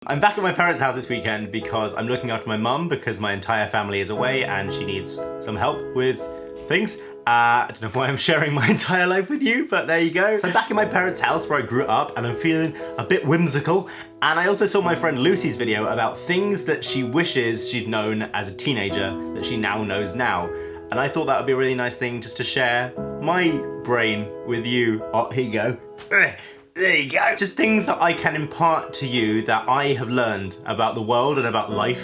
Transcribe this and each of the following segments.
I'm back at my parents' house this weekend because I'm looking after my mum because my entire family is away and she needs some help with things. I don't know why I'm sharing my entire life with you, but there you go. So I'm back in my parents' house where I grew up and I'm feeling a bit whimsical. And I also saw my friend Lucy's video about things that she wishes she'd known as a teenager that she now knows now. And I thought that would be a really nice thing just to share my brain with you. Oh, here you go. There you go. Just things that I can impart to you that I have learned about the world and about life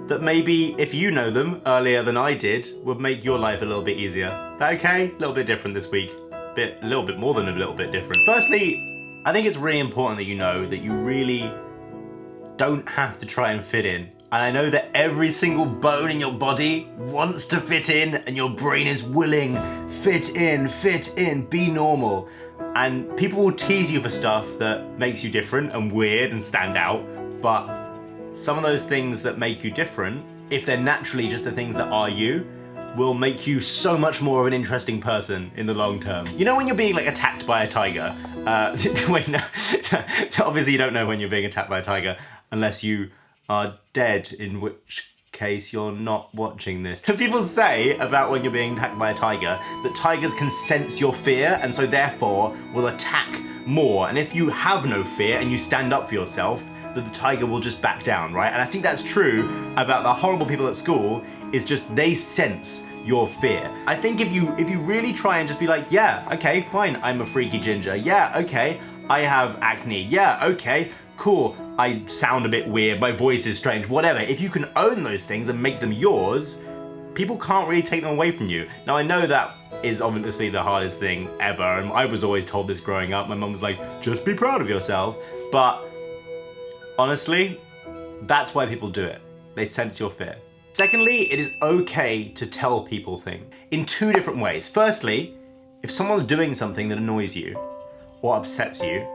that maybe if you know them earlier than I did would make your life a little bit easier. That okay? A little bit different this week. A little bit more than a little bit different. Firstly, I think it's really important that you know that you really don't have to try and fit in. And I know that every single bone in your body wants to fit in and your brain is willing. Fit in, be normal. And people will tease you for stuff that makes you different and weird and stand out. But some of those things that make you different, if they're naturally just the things that are you, will make you so much more of an interesting person in the long term. You know when you're being like attacked by a tiger? Wait, no. Obviously you don't know when you're being attacked by a tiger unless you are dead, in which case you're not watching this. People say about when you're being attacked by a tiger that tigers can sense your fear and so therefore will attack more. And if you have no fear and you stand up for yourself, that the tiger will just back down, right? And I think that's true about the horrible people at school, is just they sense your fear. I think if you really try and just be like, yeah, okay, fine, I'm a freaky ginger. Yeah, okay, I have acne. Yeah, okay, cool, I sound a bit weird, my voice is strange, whatever. If you can own those things and make them yours, people can't really take them away from you. Now I know that is obviously the hardest thing ever, and I was always told this growing up. My mum was like, just be proud of yourself. But honestly, that's why people do it. They sense your fear. Secondly, it is okay to tell people things in two different ways. Firstly, if someone's doing something that annoys you or upsets you,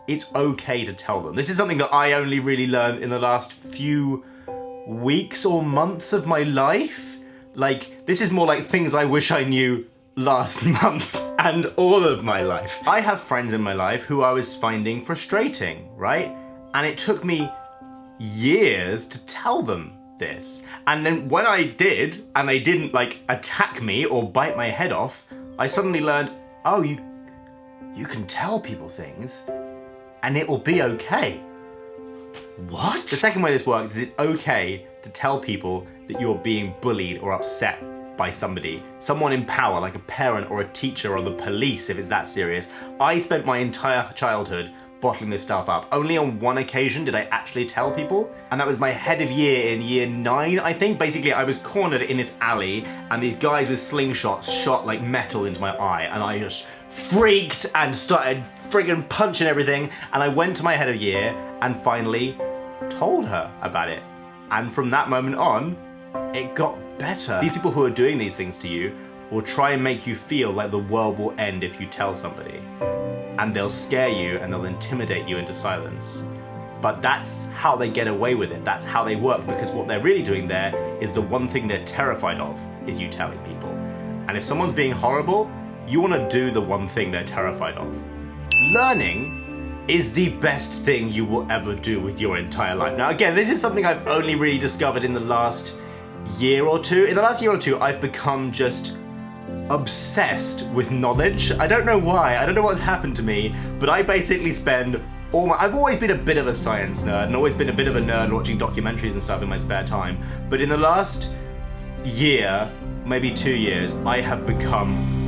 it's okay to tell them. This is something that I only really learned in the last few weeks or months of my life. Like, this is more like things I wish I knew last month and all of my life. I have friends in my life who I was finding frustrating, right? And it took me years to tell them this. And then when I did, and they didn't like attack me or bite my head off, I suddenly learned, oh, you can tell people things and it will be okay. What? The second way this works is it's okay to tell people that you're being bullied or upset by somebody, someone in power, like a parent or a teacher or the police if it's that serious. I spent my entire childhood bottling this stuff up. Only on one occasion did I actually tell people, and that was my head of year in year 9, I think. Basically, I was cornered in this alley, and these guys with slingshots shot like metal into my eye, and I just freaked and started friggin' punching everything, and I went to my head of year and finally told her about it. And from that moment on, it got better. These people who are doing these things to you will try and make you feel like the world will end if you tell somebody. And they'll scare you and they'll intimidate you into silence. But that's how they get away with it. That's how they work, because what they're really doing there is the one thing they're terrified of is you telling people. And if someone's being horrible, you want to do the one thing they're terrified of. Learning is the best thing you will ever do with your entire life. Now again, this is something I've only really discovered in the last year or two. In the last year or two, I've become just obsessed with knowledge. I don't know why, I don't know what's happened to me, but I basically spend I've always been a bit of a science nerd and always been a bit of a nerd watching documentaries and stuff in my spare time. But in the last year, maybe 2 years, I have become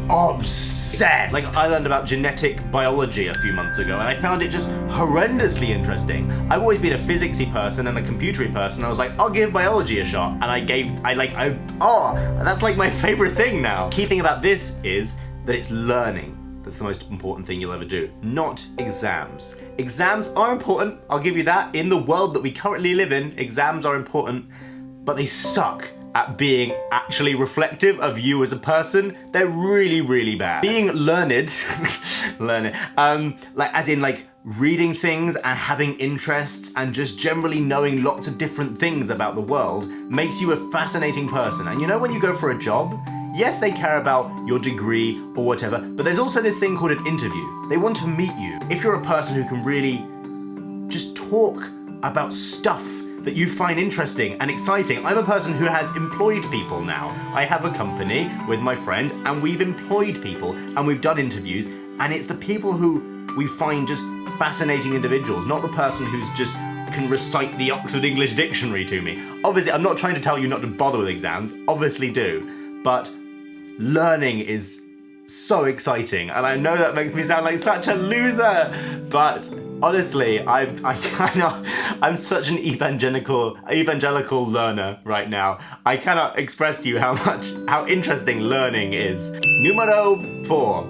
obsessed. Like, I learned about genetic biology a few months ago and I found it just horrendously interesting. I've always been a physicsy person and a computery person. I was like, I'll give biology a shot. And that's like my favorite thing now. Key thing about this is that it's learning. That's the most important thing you'll ever do, not exams. Exams are important, I'll give you that. In the world that we currently live in, exams are important, but they suck at being actually reflective of you as a person. They're really, really bad. Being learned, like reading things and having interests and just generally knowing lots of different things about the world makes you a fascinating person. And you know when you go for a job, yes, they care about your degree or whatever, but there's also this thing called an interview. They want to meet you. If you're a person who can really just talk about stuff that you find interesting and exciting. I'm a person who has employed people now. I have a company with my friend and we've employed people and we've done interviews, and it's the people who we find just fascinating individuals, not the person who's just can recite the Oxford English Dictionary to me. Obviously, I'm not trying to tell you not to bother with exams, obviously do, but learning is so exciting, and I know that makes me sound like such a loser, but honestly, I'm such an evangelical learner right now. I cannot express to you how interesting learning is. Numero 4.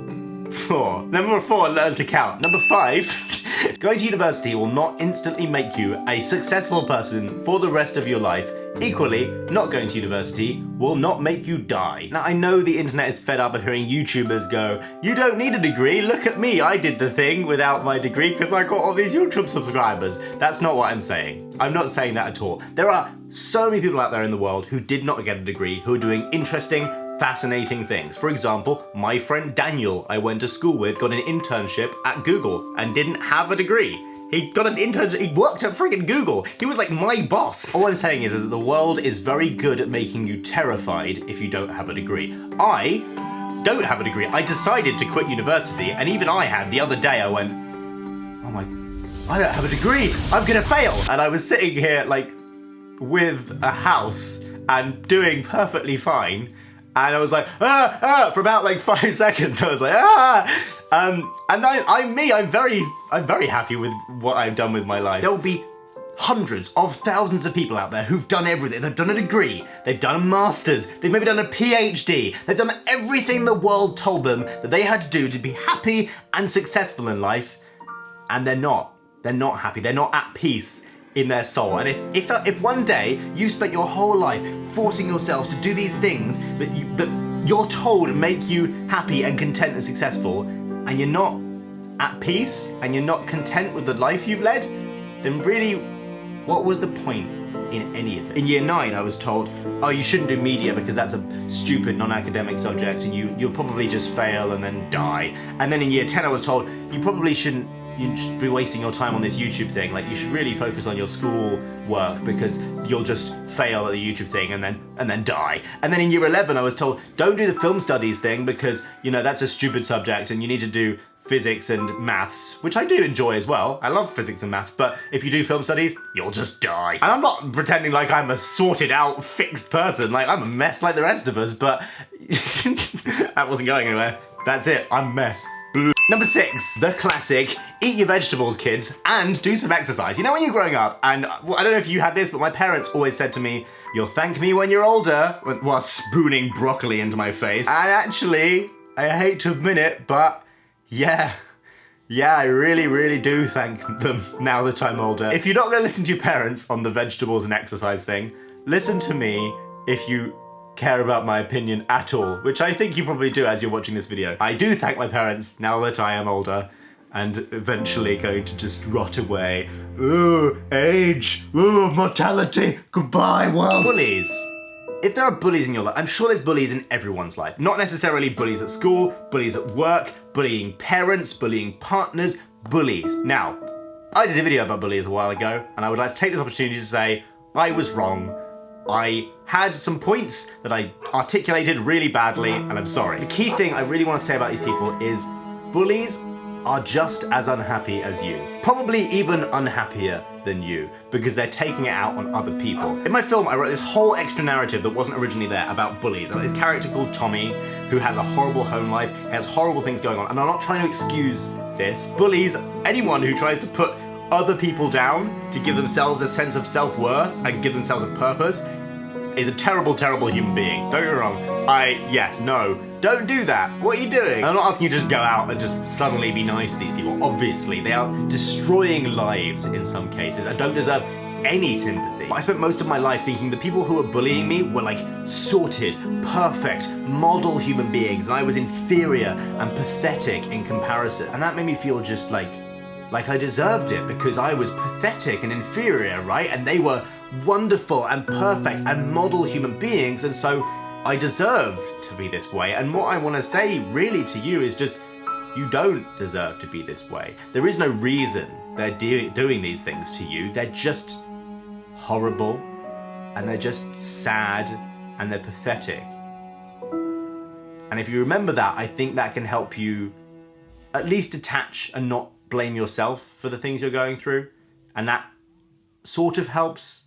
Number 4, learn to count. Number 5, going to university will not instantly make you a successful person for the rest of your life. Equally, not going to university will not make you die. Now, I know the internet is fed up of hearing YouTubers go, you don't need a degree, look at me, I did the thing without my degree because I got all these YouTube subscribers. That's not what I'm saying. I'm not saying that at all. There are so many people out there in the world who did not get a degree, who are doing interesting, fascinating things. For example, my friend Daniel I went to school with got an internship at Google and didn't have a degree. He got an internship, he worked at friggin' Google. He was like my boss. All I'm saying is that the world is very good at making you terrified if you don't have a degree. I don't have a degree. I decided to quit university, and even I had, the other day I went, oh my, I don't have a degree, I'm gonna fail. And I was sitting here like with a house and doing perfectly fine. And I was like, for about like 5 seconds. I was like, and I'm very happy with what I've done with my life. There'll be hundreds of thousands of people out there who've done everything. They've done a degree, they've done a master's, they've maybe done a PhD, they've done everything the world told them that they had to do to be happy and successful in life, and they're not happy, they're not at peace in their soul. And if one day you spent your whole life forcing yourselves to do these things that you're told make you happy and content and successful, and you're not at peace and you're not content with the life you've led, then really, what was the point in any of it? In year 9, I was told, oh, you shouldn't do media because that's a stupid non-academic subject and you'll probably just fail and then die. And then in year 10, I was told, you should be wasting your time on this YouTube thing. Like, you should really focus on your school work because you'll just fail at the YouTube thing and then die. And then in year 11, I was told, don't do the film studies thing because, you know, that's a stupid subject and you need to do physics and maths, which I do enjoy as well. I love physics and maths, but if you do film studies, you'll just die. And I'm not pretending like I'm a sorted out, fixed person. Like, I'm a mess like the rest of us, but that wasn't going anywhere. That's it, I'm a mess. Number 6, the classic, eat your vegetables, kids, and do some exercise. You know when you're growing up, and I don't know if you had this, but my parents always said to me, you'll thank me when you're older, while spooning broccoli into my face. And actually, I hate to admit it, but yeah, I really, really do thank them now that I'm older. If you're not gonna listen to your parents on the vegetables and exercise thing, listen to me if you care about my opinion at all, which I think you probably do as you're watching this video. I do thank my parents now that I am older and eventually going to just rot away. Ooh, age, ooh, mortality, goodbye world. Bullies. If there are bullies in your life, I'm sure there's bullies in everyone's life. Not necessarily bullies at school, bullies at work, bullying parents, bullying partners, bullies. Now, I did a video about bullies a while ago, and I would like to take this opportunity to say, I was wrong. I had some points that I articulated really badly, and I'm sorry. The key thing I really want to say about these people is bullies are just as unhappy as you. Probably even unhappier than you, because they're taking it out on other people. In my film, I wrote this whole extra narrative that wasn't originally there about bullies. About this character called Tommy, who has a horrible home life, has horrible things going on, and I'm not trying to excuse this. Bullies, anyone who tries to put other people down to give themselves a sense of self-worth and give themselves a purpose is a terrible, terrible human being. Don't get me wrong. Yes, no, don't do that. What are you doing? I'm not asking you to just go out and just suddenly be nice to these people. Obviously, they are destroying lives in some cases and don't deserve any sympathy. But I spent most of my life thinking the people who were bullying me were like sorted, perfect, model human beings, and I was inferior and pathetic in comparison. And that made me feel just like I deserved it because I was pathetic and inferior, right? And they were wonderful and perfect and model human beings, and so I deserved to be this way. And what I want to say really to you is just, you don't deserve to be this way. There is no reason they're doing these things to you. They're just horrible, and they're just sad, and they're pathetic. And if you remember that, I think that can help you at least detach and not blame yourself for the things you're going through. And that sort of helps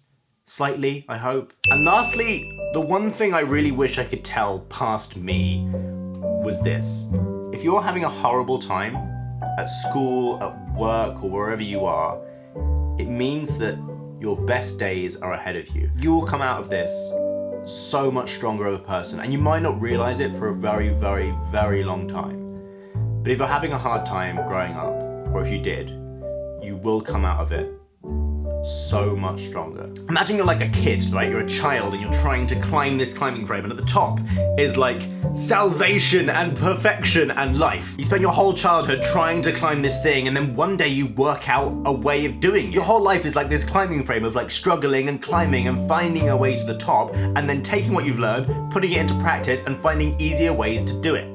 slightly, I hope. And lastly, the one thing I really wish I could tell past me was this. If you're having a horrible time at school, at work, or wherever you are, it means that your best days are ahead of you. You will come out of this so much stronger of a person, and you might not realize it for a very, very, very long time. But if you're having a hard time growing up, or if you did, you will come out of it so much stronger. Imagine you're like a kid, right? You're a child and you're trying to climb this climbing frame, and at the top is like salvation and perfection and life. You spend your whole childhood trying to climb this thing, and then one day you work out a way of doing it. Your whole life is like this climbing frame of like struggling and climbing and finding a way to the top, and then taking what you've learned, putting it into practice, and finding easier ways to do it.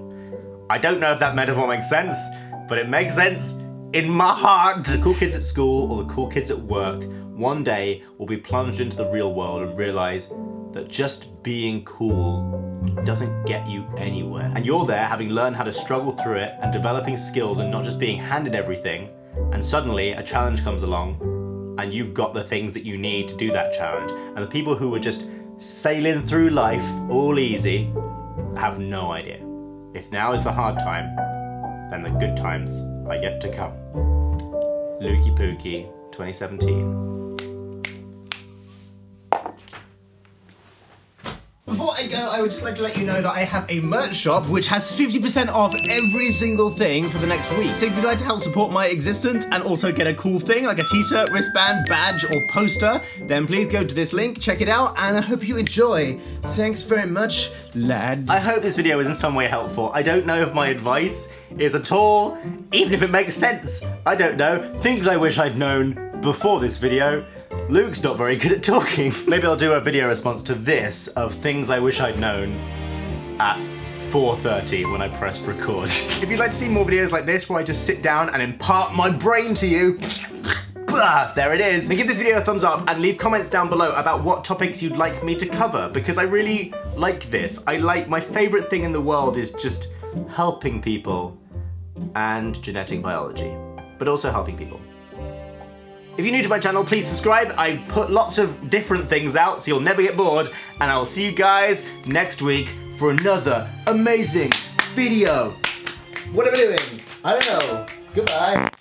I don't know if that metaphor makes sense, but it makes sense in my heart. The cool kids at school or the cool kids at work one day will be plunged into the real world and realize that just being cool doesn't get you anywhere. And you're there having learned how to struggle through it and developing skills and not just being handed everything, and suddenly a challenge comes along and you've got the things that you need to do that challenge. And the people who were just sailing through life all easy have no idea. If now is the hard time, then the good times are yet to come. Lukey Pookie 2017. Before I go, I would just like to let you know that I have a merch shop which has 50% off every single thing for the next week. So if you'd like to help support my existence and also get a cool thing like a t-shirt, wristband, badge, or poster, then please go to this link, check it out, and I hope you enjoy. Thanks very much, lads. I hope this video is in some way helpful. I don't know if my advice is at all, even if it makes sense. I don't know. Things I wish I'd known before this video. Luke's not very good at talking. Maybe I'll do a video response to this of things I wish I'd known at 4:30 when I pressed record. If you'd like to see more videos like this where I just sit down and impart my brain to you, there it is. And give this video a thumbs up and leave comments down below about what topics you'd like me to cover, because I really like this. My favorite thing in the world is just helping people and genetic biology, but also helping people. If you're new to my channel, please subscribe. I put lots of different things out, so you'll never get bored, and I will see you guys next week for another amazing video. What am I doing? I don't know. Goodbye.